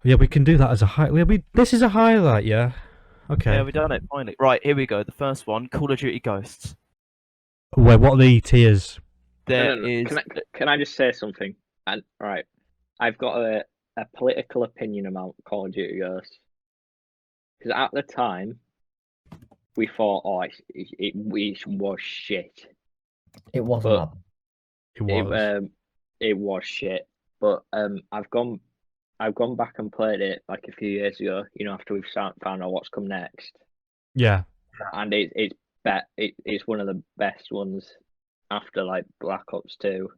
Yeah, we can do that as a highlight. This is a highlight, yeah. Okay. Yeah, we done it finally. Right, here we go. The first one, Call of Duty Ghosts. Wait, what are the tiers? There No. is. Can I just say something? And right, I've got a political opinion about Call of Duty Ghosts because at the time we thought, oh, it was shit. It wasn't But it was shit. But I've gone back and played it like a few years ago. You know, after we've found out what's come next. Yeah. And it's one of the best ones after like Black Ops 2.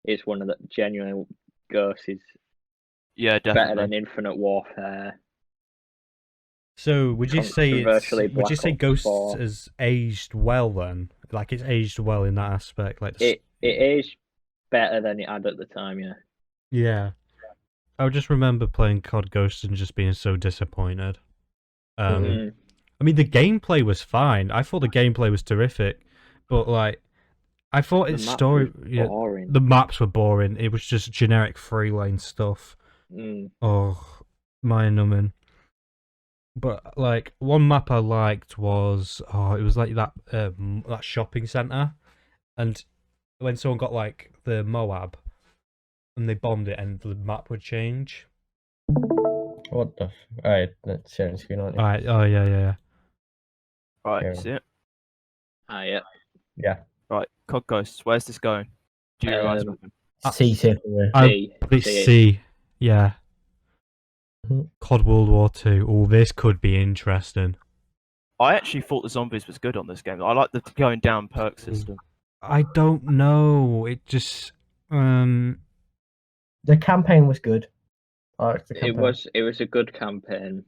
It's one of the genuine Ghosts is Definitely better than Infinite Warfare. So would you say Ghosts 4. has aged well then? Like it's aged well in that aspect, like It aged better than it had at the time, yeah. Yeah. I just remember playing COD Ghosts and just being so disappointed. I mean, the gameplay was fine. I thought the gameplay was terrific, but like, I thought its story, the maps were boring. It was just generic 3-lane stuff. Oh, mind-numbing. But like, one map I liked was it was like that shopping center, and when someone got like the Moab, and they bombed it, and the map would change. What the? Alright, that's sharing screen, aren't you? Alright, oh yeah. Right, you see it? Yeah. Yeah. Right, COD Ghosts. Where's this going? Do you realise? C tier for me. C. Yeah. COD World War 2. Oh, this could be interesting. I actually thought the zombies was good on this game. I like the going down perk system. I don't know. It just The campaign was good. I liked the campaign. It was a good campaign.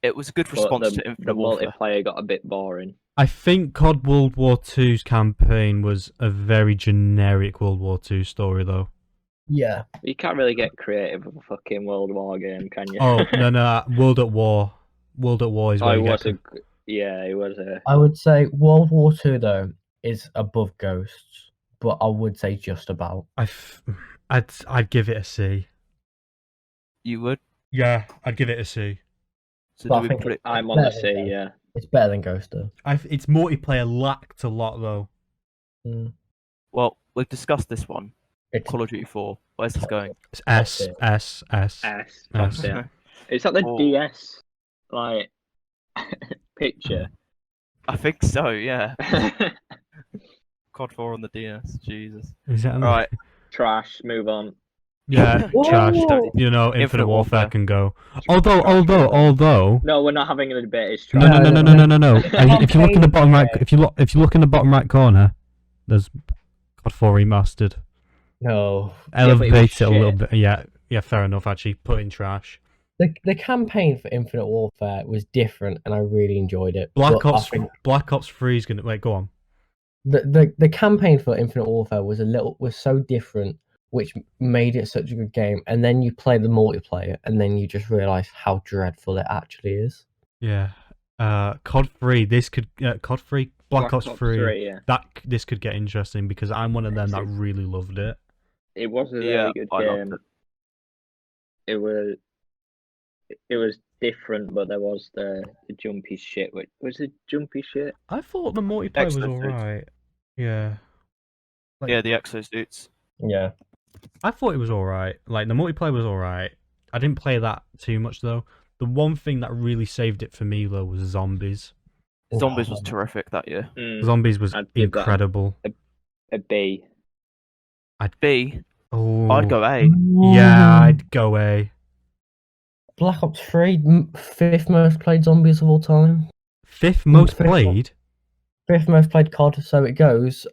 It was a good response to Infinite Warfare. The multiplayer got a bit boring. I think COD World War 2's campaign was a very generic World War 2 story, though. Yeah. You can't really get creative with a fucking World War game, can you? Oh, no. World at War. World at War is where it was a... I would say World War 2, though, is above Ghosts, but I would say just about. I'd give it a C. You would? Yeah, I'd give it a C. So do we put it... I'm on the C, yeah. It's better than Ghost, though. Its multiplayer lacked a lot, though. Well, we've discussed this one. Call of Duty 4. Where's this going? It's S. Yeah. Is that the DS like picture? I think so. Yeah. COD 4 on the DS. Jesus. Is that right? Trash. Move on. Yeah, trash. You know, Infinite Warfare can go. Although. No, we're not having a debate. It's trash. No. If you look in the bottom right, if you look in the bottom right corner, there's COD 4 remastered. No. Elevate it a little bit. Yeah, fair enough, actually. Put in trash. The campaign for Infinite Warfare was different, and I really enjoyed it. Black Ops 3 is gonna... Wait, go on. The campaign for Infinite Warfare was so different, which made it such a good game. And then you play the multiplayer, and then you just realise how dreadful it actually is. Yeah. COD 3, Black Ops 3, yeah. This could get interesting because I'm one of them that really loved it. It was a very good game. It was different, but there was the jumpy shit. Was it jumpy shit? I thought the multiplayer was alright. Yeah. Yeah, the exosuits. Yeah. I thought it was alright. Like, the multiplayer was alright. I didn't play that too much, though. The one thing that really saved it for me, though, was Zombies. Zombies was terrific that year. Zombies was incredible. A B. B? Oh. I'd go A. Yeah, I'd go A. Black Ops 3, 5th most played Zombies of all time. 5th most played? 5th most played COD, so it goes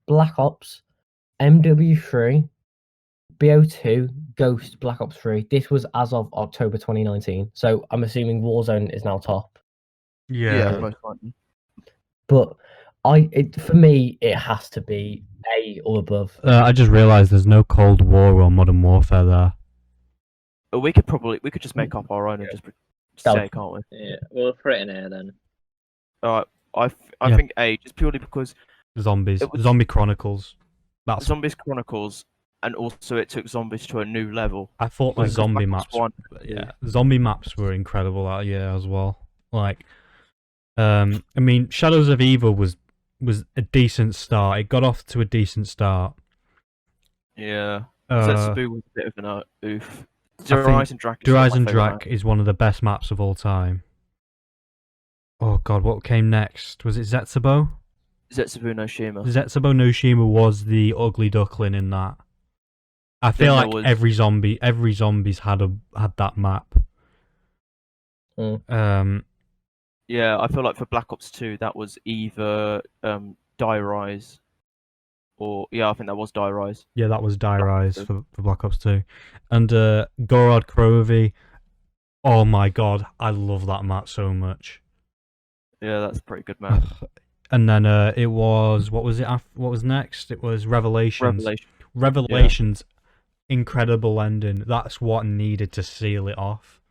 Black Ops, MW3, BO2, Ghost, Black Ops 3. This was as of October 2019, so I'm assuming Warzone is now top. Yeah. Most likely. But for me, it has to be A or above. I just realised there's no Cold War or Modern Warfare there. We could just make up our own and just say, can't we? Yeah, we'll put it in A then. Alright, I think A, just purely because Zombie Chronicles. Zombies Chronicles and also it took zombies to a new level. I thought the Like, 'cause zombie Black Ops maps, 1, yeah, zombie maps were incredible that year as well. Like, I mean, Shadows of Evil was a decent start. It got off to a decent start. Yeah. Uh, Zetsubu was a bit of an oof. think Horizon Drac is still my Horizon favourite Drac is one of the best maps of all time. Oh god, what came next? Was it Zetsubo? map. Zetsubu no Shima. Zetsubo no Shima was the ugly duckling in that. I feel Then like there was- every zombie's had that map. Yeah, I feel like for Black Ops 2, that was either Die Rise, or yeah, I think that was Die Rise. Yeah, that was Die Rise for Black Ops 2. And Gorod Krovi. Oh my god, I love that map so much. Yeah, that's a pretty good map. And then it was, what was it? What was next? It was Revelations. Revelations, incredible ending. That's what needed to seal it off.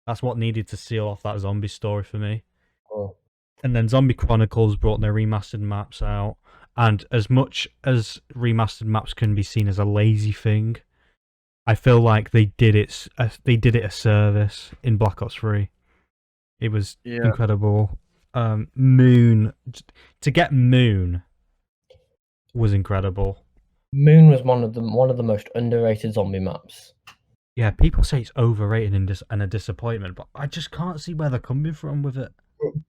That's what needed to seal off that zombie story for me. Oh. And then Zombie Chronicles brought their remastered maps out. And as much as remastered maps can be seen as a lazy thing, I feel like they did it a service in Black Ops 3. It was incredible. Moon, to get Moon was incredible. Moon was one of the most underrated zombie maps. Yeah, people say it's overrated and a disappointment, but I just can't see where they're coming from with it.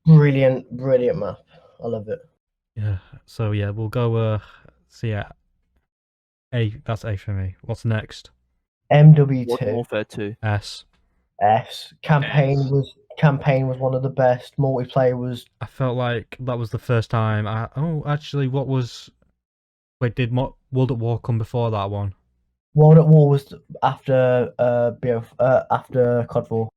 Brilliant map. I love it. Yeah, so yeah, we'll go. So yeah, A. That's A for me. What's next? MW2. Modern Warfare 2. S. Campaign was one of the best. Multiplayer was. I felt like that was the first time. Actually, what was? Wait, did World at War come before that one? World at War was after after COD 4.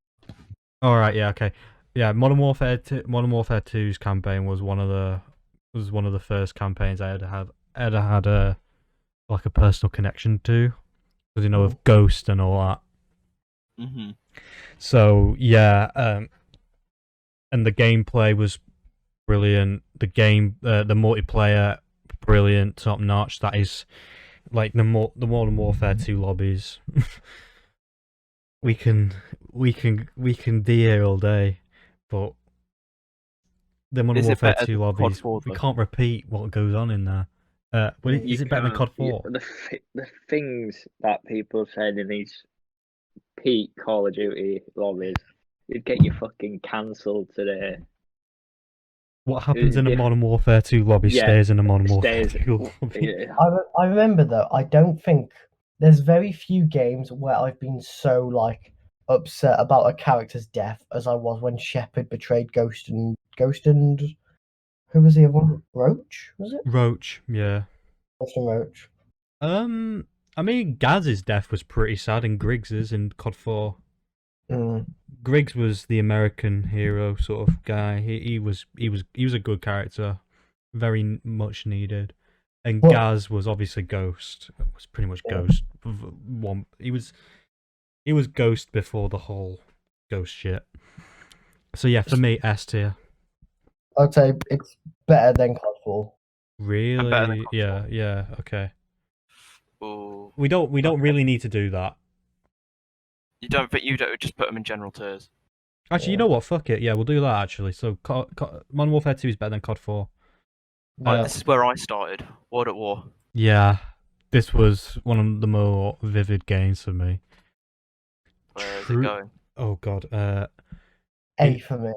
All right, yeah, okay, yeah. Modern Warfare 2's campaign was one of the first campaigns I had a like a personal connection to, because of Ghost and all that. Mm-hmm. So yeah, and the gameplay was brilliant. The multiplayer, brilliant, top notch. That is like the Modern Warfare 2 lobbies. we can be here all day, but the Modern Warfare 2 lobbies, 4, we can't repeat what goes on in there. Is it better than COD 4? The things that people said in these peak Call of Duty lobbies, you'd get you fucking cancelled today. What happens in a Modern Warfare 2 lobby stays in a Modern Warfare 2 lobby. Yeah. I remember though. I don't think there's very few games where I've been so like upset about a character's death as I was when Shepard betrayed Ghost and who was the other one? Roach, was it? Roach, yeah. Ghost and Roach. I mean, Gaz's death was pretty sad, and Griggs's in COD 4. Griggs was the American hero sort of guy. He was a good character, very much needed. And Gaz was obviously Ghost. It was pretty much Ghost. He was Ghost before the whole Ghost shit. So yeah, for me, S tier. I'd say it's better than COD 4. Really? Yeah. Okay. Ooh. We don't really need to do that. You don't just put them in general tiers. Actually, you know what? Fuck it. Yeah, we'll do that. Actually, so Modern Warfare 2 is better than COD 4. This is where I started. World at War. Yeah, this was one of the more vivid games for me. Where is it going? Oh god. A for me.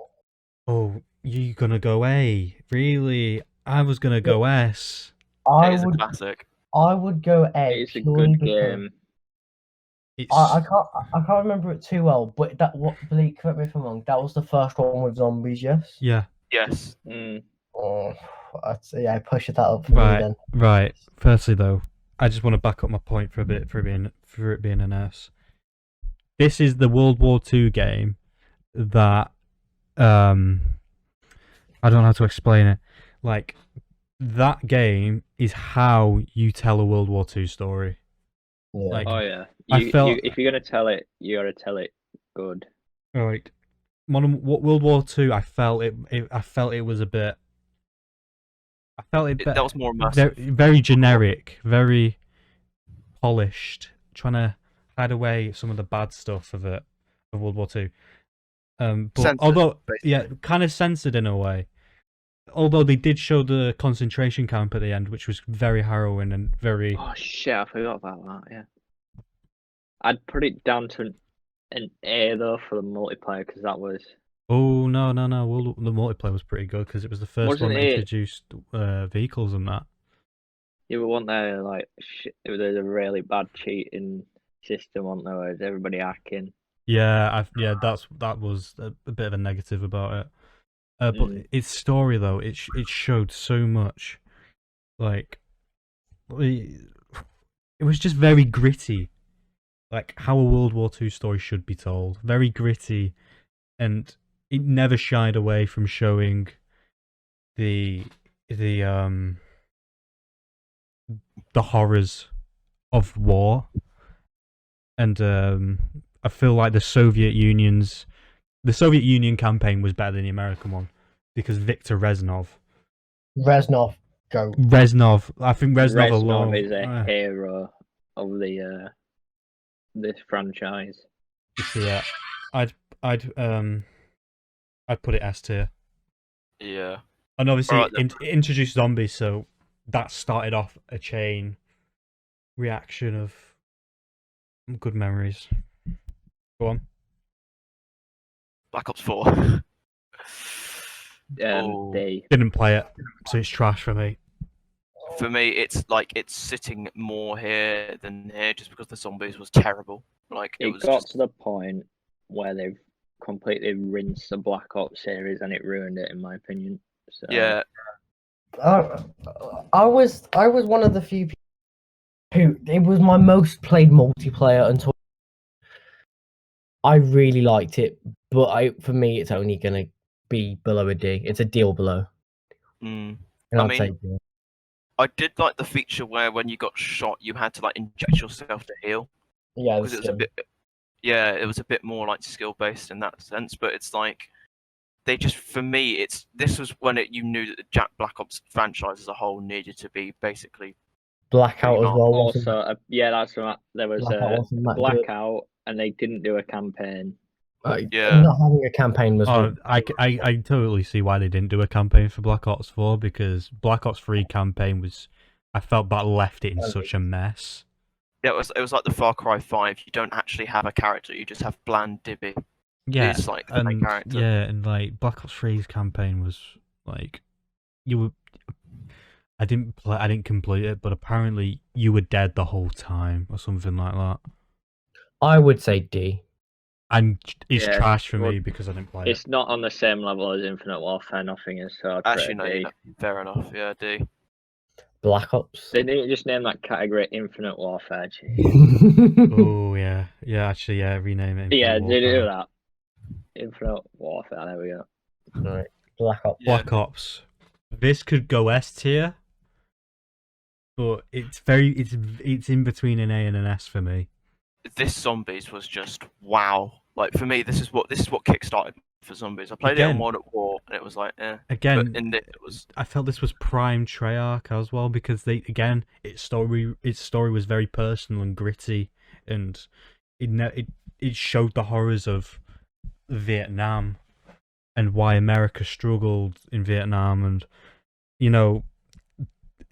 Oh, you gonna go A? Really? I was gonna go S. It is a classic. I would go A. It's a good game. I can't remember it too well, but Bleak, correct me if I'm wrong, that was the first one with zombies, yes? Yeah. Yes. Oh, I push that up for me then. Right. Firstly, though, I just want to back up my point for it being an S. This is the World War II game that I don't know how to explain it. Like, that game is how you tell a World War II story. Yeah. Like, Oh yeah. if you're gonna tell it, you gotta tell it good. Like, World War II, I felt it was a bit. I felt it. That was more immersive. Very generic, very polished, trying to hide away some of the bad stuff of it, of World War II. But Censored, although, basically. yeah, kind of censored in a way. Although they did show the concentration camp at the end, which was very harrowing and very. Oh shit, I forgot about that. Yeah, I'd put it down to an A though for the multiplayer because that was. Oh no! Well, the multiplayer was pretty good because it was the first Wasn't one that it- introduced vehicles and that. You were one there like shit. There was a really bad cheating system on there, where everybody hacking. Yeah, that was a bit of a negative about it. But its story though, it showed so much, like it was just very gritty, like how a World War II story should be told. Very gritty, and it never shied away from showing the horrors of war. And I feel like the Soviet Union campaign was better than the American one because Viktor Reznov. Reznov, go. I think Reznov alone is a hero of the this franchise. So yeah, I'd put it S tier. Yeah. And obviously Alright then. it introduced zombies, so that started off a chain reaction of good memories. Go on. Black Ops 4. They Didn't play it, so it's trash for me. For me, it's sitting more here than here just because the zombies was terrible. Like it it was got just to the point where they've completely rinsed the Black Ops series and it ruined it in my opinion. So yeah. I was one of the few people who it was my most played multiplayer until I really liked it, but for me it's only gonna be below a D. It's a deal below. Mm. And I I'd mean, say D. I did like the feature where when you got shot, you had to like inject yourself to heal Yeah, because it was a bit. Yeah, it was a bit more like skill based in that sense, but it's like they just for me this was when you knew that the Black Ops franchise as a whole needed to be basically Blackout as well. wasn't also yeah, that's right. There was Blackout wasn't that good. Blackout and they didn't do a campaign. Yeah. Not having a campaign was. I totally see why they didn't do a campaign for Black Ops 4 because Black Ops 3 campaign was. I felt that left it in such a mess. Yeah, it was like the Far Cry 5. You don't actually have a character; you just have bland Dibby. Yeah, It's like the main character. Yeah, and like Black Ops 3's campaign was like you were. I didn't complete it, but apparently you were dead the whole time or something like that. I would say D. And it's Yeah, trash for me because I didn't play it. It's not on the same level as Infinite Warfare, nothing is, so I'd Actually, put no, it a D. you know, fair enough. Yeah, D. Black Ops. They didn't just name that category Infinite Warfare. Geez. Oh yeah, actually, rename it. Yeah, Infinite they do Warfare. that. Infinite Warfare. There we go. Right. Black Ops. Yeah. Black Ops. This could go S tier, but it's in between an A and an S for me. This zombies was just wow. Like for me, this is what kickstarted for zombies. I played it on Modern War, and it was like, eh. Again, but in this, it was. I felt this was prime Treyarch as well because its story was very personal and gritty, and it showed the horrors of Vietnam and why America struggled in Vietnam, and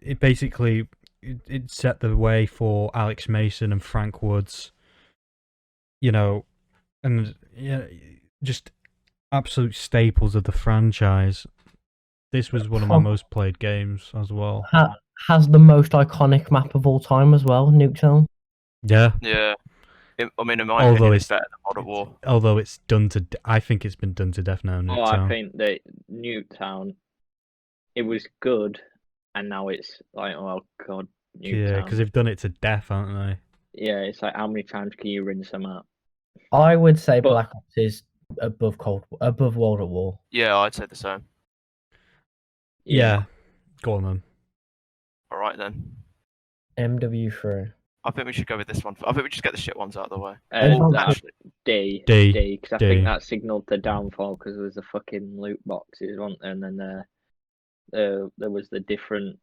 it basically it set the way for Alex Mason and Frank Woods. And just absolute staples of the franchise. This was one of my most played games as well. Has the most iconic map of all time as well, Nuketown. Yeah. I mean, in my opinion, it's better than Modern War. Although it's I think it's been done to death now. Nuketown. I think that Nuketown, it was good, and now it's like, oh god, Nuketown. Yeah, because they've done it to death, haven't they? Yeah, it's like how many times can you rinse them out? I would say Black Ops is above World at War. Yeah, I'd say the same. Yeah. Go on then. All right then. MW3. I think we should go with this one. I think we just get the shit ones out of the way. D, because I think that signalled the downfall because there was the fucking loot boxes, wasn't there? And then there was the different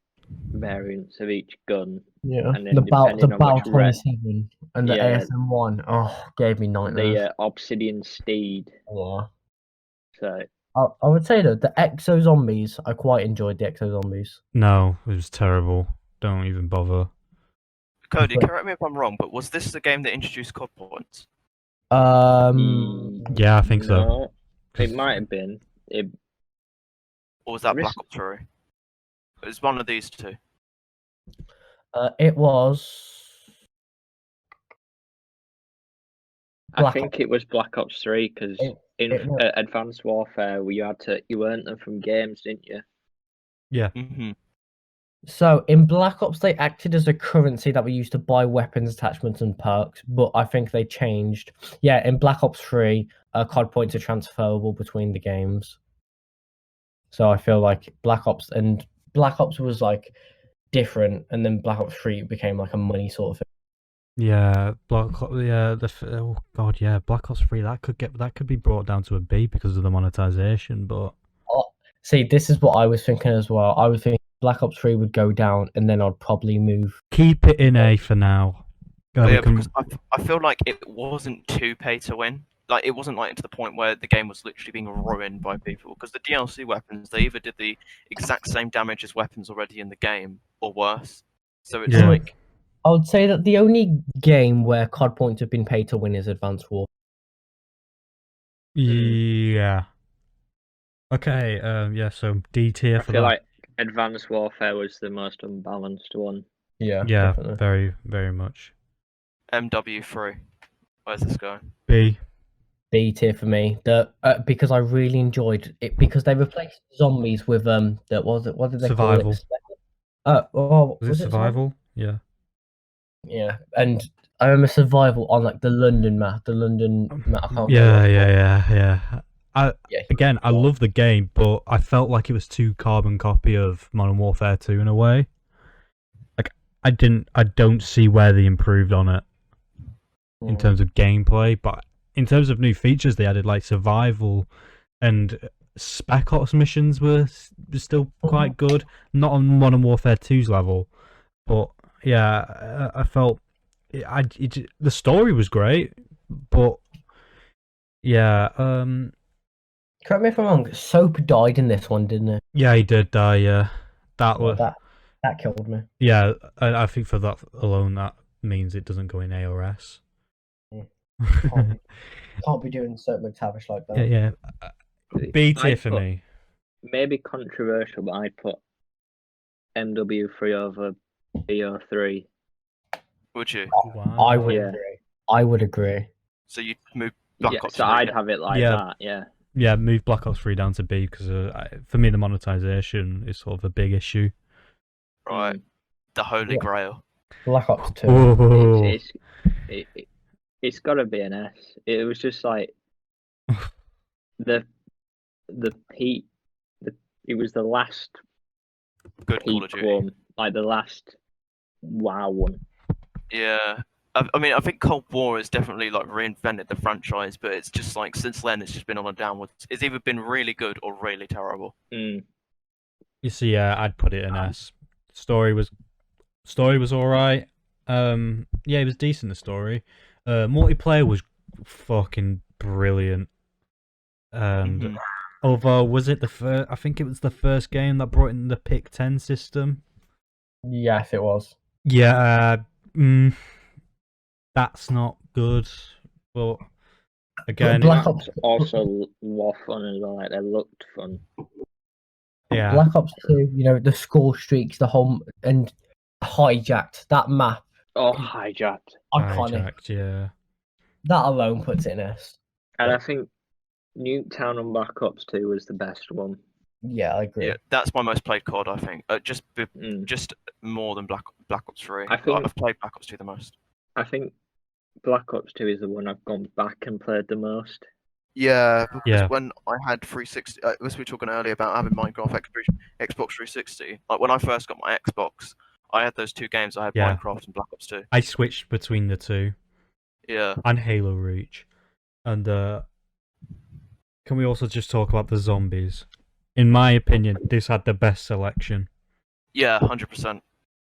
variants of each gun, Yeah. and then The depending on Bal which red, 27 and the yeah, ASM1. Oh, gave me nightmares. the Obsidian Steed. Yeah. So I would say though, the Exo Zombies, I quite enjoyed the Exo Zombies. No, it was terrible. Don't even bother. Cody, But- correct me if I'm wrong, but was this the game that introduced COD points? Yeah, I think so. no, 'Cause- it might have been. Or was that This- Black Ops 3? It was one of these two. It was. I Black think it was Black Ops 3 because in it was- Advanced Warfare, you earned them from games, didn't you? Yeah. Mm-hmm. So in Black Ops, they acted as a currency that we used to buy weapons, attachments, and perks. But I think they changed. Yeah, in Black Ops 3, COD points are transferable between the games. So I feel like Black Ops was like different, and then Black Ops 3 became like a money sort of thing. Yeah, oh god, yeah, Black Ops 3, that could be brought down to a B because of the monetization, but See, this is what I was thinking as well. I was thinking Black Ops 3 would go down, and then I'd probably move. keep it in A for now. Yeah, because I feel like it wasn't too pay to win. Like, it wasn't like to the point where the game was literally being ruined by people. Because the DLC weapons, they either did the exact same damage as weapons already in the game, or worse. So it's Yeah. like, I would say that the only game where COD points have been paid to win is Advanced War. Yeah. Okay, yeah, so D tier I for feel that. like Advanced Warfare was the most unbalanced one. Yeah, Yeah, definitely. very, very much. MW3. Where's this going? B. B tier for me. Because I really enjoyed it because they replaced zombies with what did they Survival. call it? Was it survival? Yeah. Yeah, and I remember survival on like the London map. The London map. I can't Yeah, remember. yeah. I love the game, but I felt like it was too carbon copy of Modern Warfare 2 in a way. Like I don't see where they improved on it in terms of gameplay, but in terms of new features, they added like survival and Spec Ops missions were still quite good. Not on Modern Warfare 2's level, but yeah, I felt the story was great, but yeah, Correct me if I'm wrong. Soap died in this one, didn't it? yeah, he did die. Yeah, that Well, was that killed me. yeah. I think for that alone, that means it doesn't go in A or S. Can't be doing Soap McTavish like that. Yeah. B tier I'd for put- me. Maybe controversial, but I'd put MW3 over BO3. Would you? Wow. I would Yeah. agree. I would agree. So you'd move Black Yeah, Ops so 3 I'd down. have it like Yeah. that. Yeah. Yeah, move Black Ops 3 down to B because for me the monetization is sort of a big issue. Right. Mm. The Holy Yeah. Grail. Black Ops 2. Whoa. It's got to be an S. It was just like the peak. It was the last Good Call of peak Duty. one, like the last wow one. Yeah. I mean, I think Cold War has definitely like reinvented the franchise, but it's just like since then it's just been on a downward. It's either been really good or really terrible. Mm. You see, I'd put it in S. Story was all right. Yeah, it was decent. The story, multiplayer was fucking brilliant. And Mhm. although was it the first? I think it was the first game that brought in the pick 10 system. Yes, it was. Yeah, that's not good. But again, Black Ops Also were fun as well. Like they looked fun. yeah, Black Ops 2, you know, the score streaks, the whole and hijacked that map. Oh, hijacked. Iconic. hijacked, yeah. That alone puts it in S. And I think Nuketown on Black Ops 2 was the best one. Yeah, I agree. Yeah, that's my most played COD. I think just Mm. just more than Black Ops 3. I think- I've played Black Ops 2 the most. I think Black Ops 2 is the one I've gone back and played the most. Yeah, because Yeah. when I had 360, as we were talking earlier about having Minecraft Xbox 360, like when I first got my Xbox, I had those two games. I had Yeah. Minecraft and Black Ops 2. I switched between the two Yeah. and Halo Reach, and can we also just talk about the zombies? In my opinion, this had the best selection. Yeah, 100%.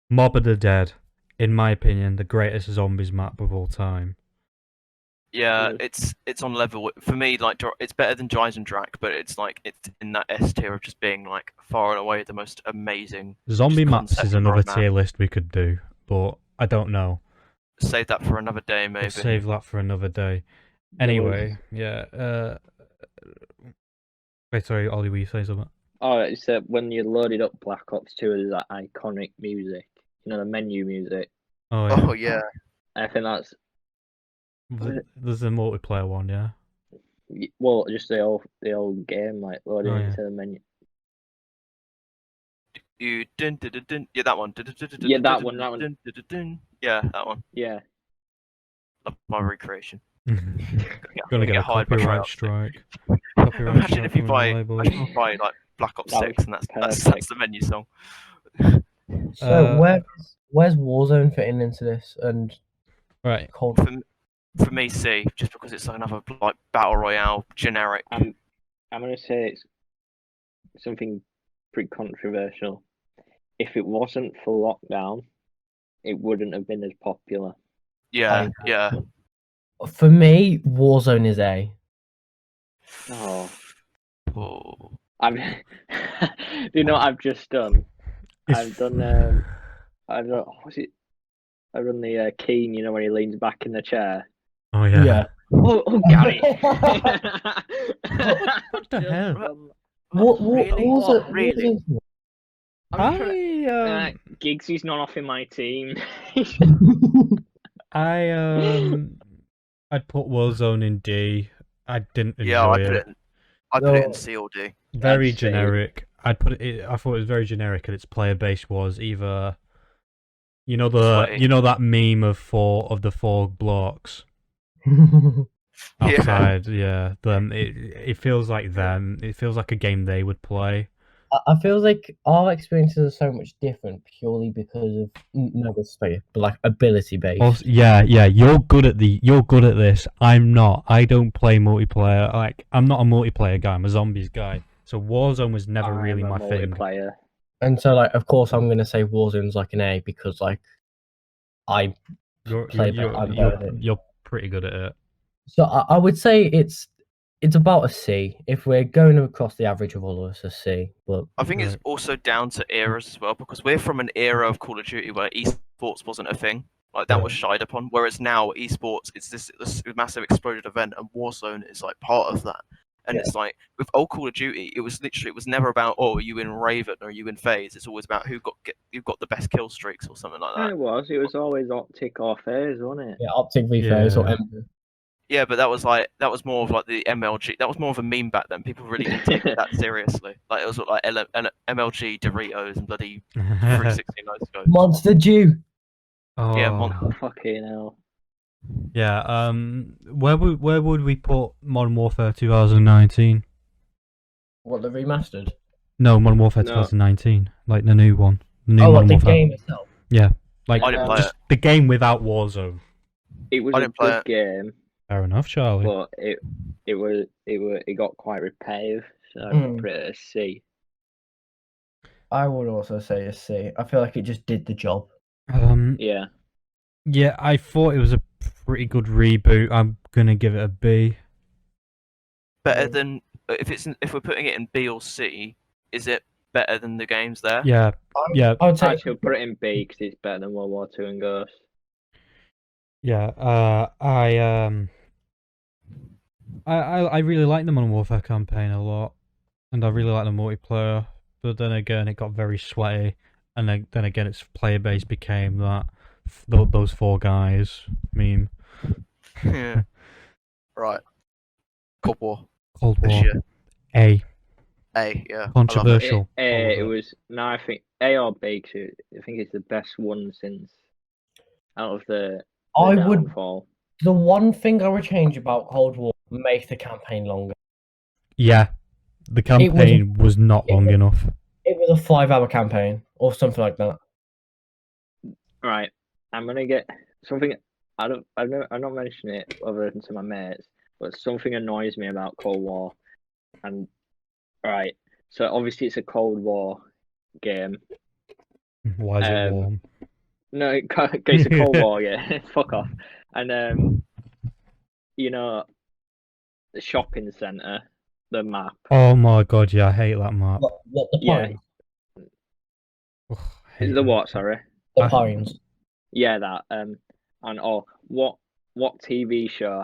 Mob of the Dead, in my opinion, the greatest zombies map of all time. Yeah, Mm. it's on level for me. Like it's better than Giants and Drac, but it's like it's in that S tier of just being like far and away the most amazing. Zombie just maps concept is for another a map. tier list we could do, but I don't know. Save that for another day, We'll maybe. save that for another day. Anyway, yeah. Wait, sorry, Ollie, will you say something? Oh, it's when you loaded up Black Ops 2, there's that iconic music. You know, the menu music. Oh yeah. Oh yeah. I think that's There's a multiplayer one, yeah. well, just the old game, like loading Oh, yeah. into the menu. You dun, dun, dun, dun. Yeah, that one. Yeah, that one. Yeah, that one. Yeah. Love my recreation. Gonna get a hired by copyright Treyarch. strike. Copyright Imagine strike if you from the buy, label. like Black Ops That 6, and that's perfect. the menu song. So where's Warzone fitting into this? And Right. Cold. For me, C, just because it's another like battle royale generic. I'm gonna say it's something pretty controversial. If it wasn't for lockdown, it wouldn't have been as popular. Yeah, yeah. For me, Warzone is A. Oh, Oh. I'm. Do you know what I've just done? I've done. I don't know. What's it? I run the Keen. You know when he leans back in the chair. Oh yeah. Oh, Gary! What the hell? Really? Giggsy's not off in my team. I'd put Warzone in D. I didn't Yeah, enjoy it. I put it in C or D. Very I'd say- generic. I'd put it. I thought it was very generic, and its player base was either, Sweaty. that meme of the four blocks outside. Yeah, them. It feels like them. It feels like a game they would play. I feel like our experiences are so much different purely because of no disrespect, but like ability based. Also, yeah. You're good at this. I'm not. I don't play multiplayer. Like, I'm not a multiplayer guy. I'm a zombies guy. So Warzone was never really I'm a my thing. multiplayer. And so, like, of course, I'm gonna say Warzone's like an A because, like, I You're play you're, I'm you're, better at it. you're pretty good at it. So I would say it's about a C. If we're going across the average of all of us, a C. But I think it's Right. also down to eras as well, because we're from an era of Call of Duty where esports wasn't a thing. Like that Yeah. was shied upon. Whereas now esports, it's this massive exploded event, and Warzone is like part of that. And Yeah. it's like with old Call of Duty, it was never about, oh, are you in Raven or are you in FaZe? It's always about who got the best kill streaks or something like that. It was always Optic or FaZe, wasn't it? yeah, Optic v FaZe or Yeah. Ember. Yeah, but that was more of like the MLG. That was more of a meme back then. People really didn't take it that seriously. Like it was like MLG Doritos and bloody 360 no scopes. Monster Dew. Yeah, Oh, fucking hell. Yeah. Where would we put Modern Warfare 2019? What, the remastered? No, Modern Warfare No. 2019, like the new one. The new Oh, Modern what, the Warfare. game itself? Yeah, like I didn't play just the game without Warzone. It was I a didn't play good game, Fair enough, Charlie. but it got quite repetitive, so I Mm. put it at a C. I would also say a C. I feel like it just did the job. Yeah. Yeah, I thought it was a pretty good reboot. I'm gonna give it a B. Better than if we're putting it in B or C, is it better than the games there? Yeah, yeah, I would say Actually, put it in B because it's better than World War II and Ghost. yeah. I really like the Modern Warfare campaign a lot, and I really like the multiplayer. But then again, it got very sweaty, and then again, its player base became those four guys meme. Yeah. Right. Cold War. Cold This War. year. A. A. Yeah. I love it. Controversial. all of It it. was no, I think A or B. 'Cause I think it's the best one since out of the I would. downfall. The one thing I would change about Cold War, make the campaign longer. Yeah, the campaign was not long enough. It was a 5-hour campaign or something like that. Right, I'm gonna get something. I'm not mentioning it other than to my mates, but something annoys me about Cold War. And right, so obviously it's a Cold War game, Why is it warm? No, it's a Cold War, yeah. Fuck off. And you know, the shopping centre, the map. Oh my god, yeah, I hate that map. What the Yeah. Pines? Ugh, I hate The it. what? Sorry. The I- Pines. Yeah, that. And what TV show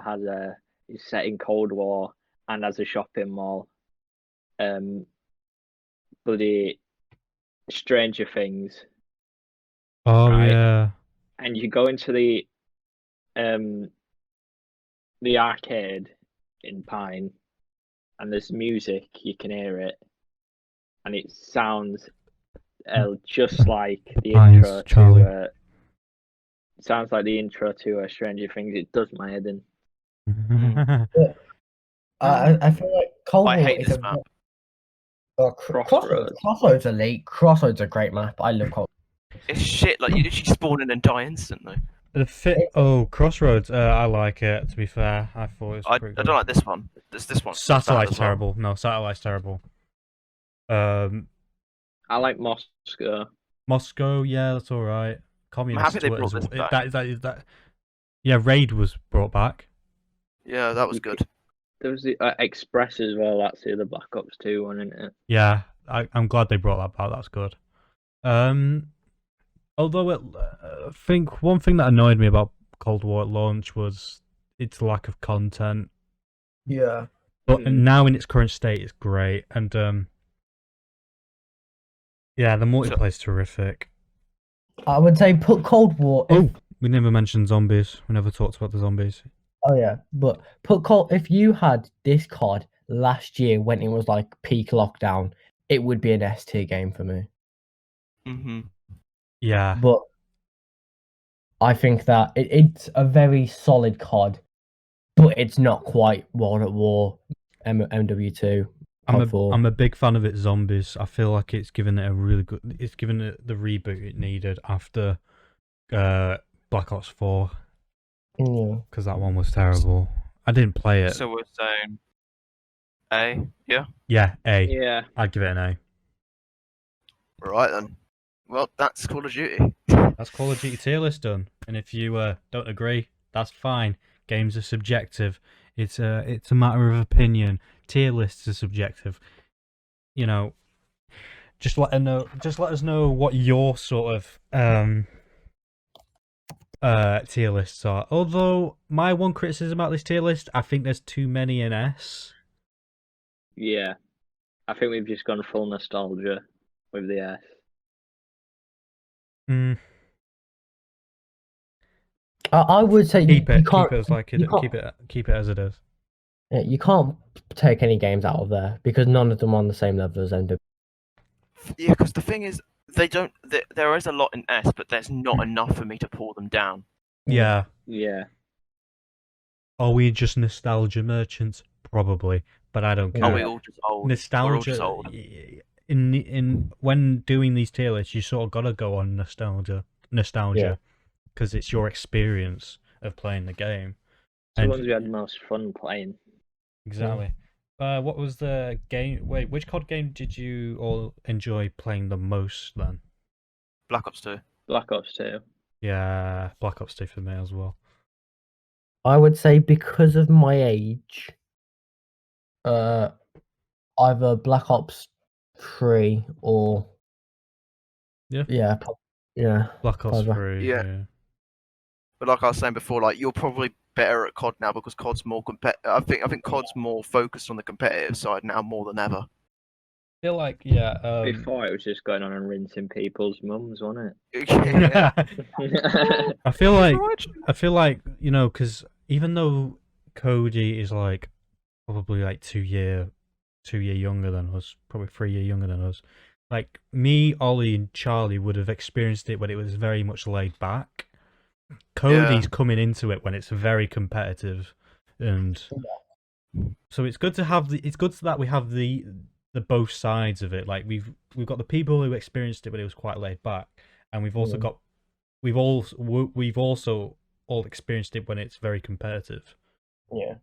is set in Cold War and has a shopping mall? Bloody Stranger Things. Oh Right. yeah. And you go into the arcade in Pine, and there's music. You can hear it, and it sounds just like the Pines, intro Charlie. to. Sounds like the intro to Stranger Things. It does my head in. I feel like Cold I War hate is this a map. Crossroads. Crossroads elite. Crossroads a great map. I love Cold. It's shit. Like you literally spawn in and die instantly. Crossroads. I like it. To be fair, I thought it was I pretty don't good. like this one. This one. Satellite's terrible. No, Satellite's terrible. I like Moscow. Moscow, yeah, that's all right. Communist happy they Twitter brought is- this back. that. Yeah, Raid was brought back. Yeah, that was good. There was the Express as well. That's the other Black Ops 2 one, isn't it? Yeah, I'm glad they brought that back. That's good. Although I think one thing that annoyed me about Cold War at launch was its lack of content. Yeah. But now in its current state, it's great, and yeah, the multiplayer's terrific. I would say put Cold War. Oh, we never mentioned zombies. We never talked about the zombies. Oh yeah, but put Cold. If you had this COD last year when it was like peak lockdown, it would be an S tier game for me. Yeah, But I think that it's a very solid COD, but it's not quite World at War, MW2. I'm a big fan of its zombies. I feel like it's given it a really good. It's given it the reboot it needed after Black Ops 4 Yeah. because that one was terrible. I didn't play it. So we're saying A, yeah. Yeah, A. Yeah. I'd give it an A. Right then. Well, that's Call of Duty. That's Call of Duty tier list done. And if you don't agree, that's fine. Games are subjective. It's a matter of opinion. Tier lists are subjective. You know, just let us know what your sort of tier lists are. Although my one criticism about this tier list, I think there's too many in S. Yeah. I think we've just gone full nostalgia with the S. I would say Keep it as it is. Yeah, you can't take any games out of there because none of them are on the same level as MW. Yeah, because the thing is, they don't. There is a lot in S, but there's not enough for me to pull them down. Yeah. Yeah. Are we just nostalgia merchants? Probably, but I don't care. Are we all just old? We're all just Nostalgia. old. In when doing these tier lists, you sort of gotta go on nostalgia, because it's your experience of playing the game. It's the And- ones we had the most fun playing. Exactly. What was the game? Wait, which COD game did you all enjoy playing the most then? Black Ops 2. Black Ops 2. Yeah, Black Ops 2 for me as well. I would say because of my age, either Black Ops 3 or Yeah. Black Ops probably. 3. Yeah. But like I was saying before, like you're probably better at COD now because COD's more I think COD's more focused on the competitive side now more than ever. I feel like Before it was just going on and rinsing people's mums, wasn't Yeah. it? I feel like because even though Cody is like probably like 2 year younger than us, probably 3 year younger than us, like me, Ollie, and Charlie would have experienced it when it was very much laid back. Cody's coming into it when it's very competitive, and so it's good to have that we have the both sides of it. Like we've got the people who experienced it when it was quite laid back, and we've also all experienced it when it's very competitive. Yeah.